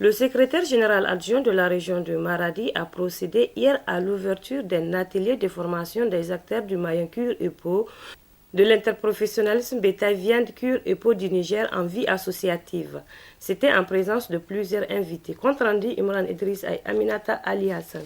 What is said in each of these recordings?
Le secrétaire général adjoint de la région de Maradi a procédé hier à l'ouverture d'un atelier de formation des acteurs du maillon cuir et peau, de l'interprofessionnalisme bétail viande cuir et peau du Niger en vie associative. C'était en présence de plusieurs invités. Compte rendu Imran Idriss et Aminata Ali Hassan.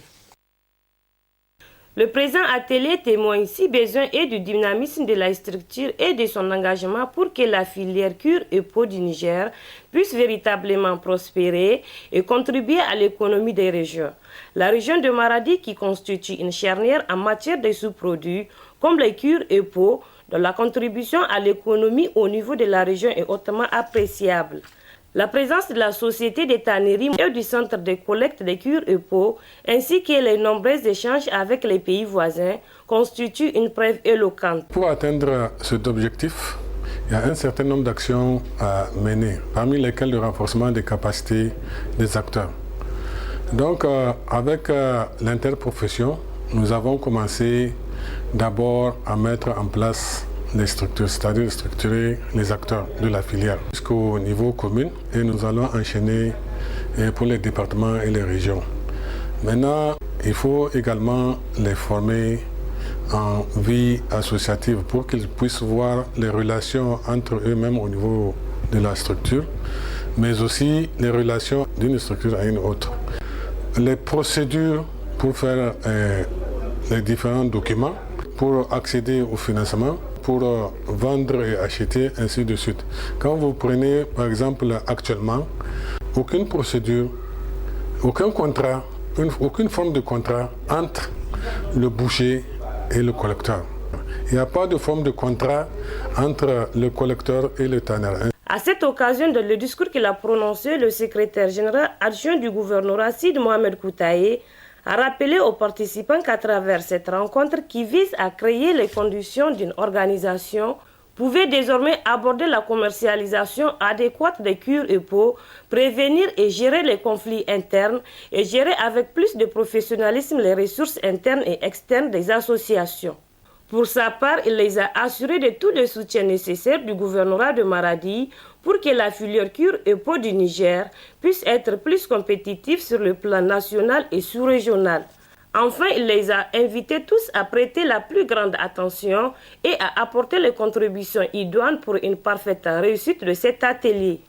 Le présent atelier témoigne si besoin et du dynamisme de la structure et de son engagement pour que la filière cuir et peau du Niger puisse véritablement prospérer et contribuer à l'économie des régions. La région de Maradi, qui constitue une charnière en matière de sous-produits comme les cuirs et peau, dont la contribution à l'économie au niveau de la région est hautement appréciable. La présence de la société des tanneries et du centre de collecte de cuir et peau, ainsi que les nombreux échanges avec les pays voisins, constituent une preuve éloquente. Pour atteindre cet objectif, il y a un certain nombre d'actions à mener, parmi lesquelles le renforcement des capacités des acteurs. Donc, avec l'interprofession, nous avons commencé d'abord à mettre en place les structures, c'est-à-dire structurer les acteurs de la filière jusqu'au niveau commune, et nous allons enchaîner pour les départements et les régions. Maintenant, il faut également les former en vie associative pour qu'ils puissent voir les relations entre eux-mêmes au niveau de la structure, mais aussi les relations d'une structure à une autre. Les procédures pour faire les différents documents, pour accéder au financement, pour vendre et acheter, ainsi de suite. Quand vous prenez, par exemple, actuellement, aucune procédure, aucun contrat, aucune forme de contrat entre le boucher et le collecteur. Il n'y a pas de forme de contrat entre le collecteur et le tanneur. À cette occasion, dans le discours qu'il a prononcé, le secrétaire général adjoint du gouvernorat Sid Mohamed Koutaye a rappelé aux participants qu'à travers cette rencontre qui vise à créer les conditions d'une organisation, pouvait désormais aborder la commercialisation adéquate des cuirs et peau, prévenir et gérer les conflits internes et gérer avec plus de professionnalisme les ressources internes et externes des associations. Pour sa part, il les a assurés de tout le soutien nécessaire du gouvernorat de Maradi pour que la filière cuir et peau du Niger puisse être plus compétitive sur le plan national et sous-régional. Enfin, il les a invités tous à prêter la plus grande attention et à apporter les contributions idoines pour une parfaite réussite de cet atelier.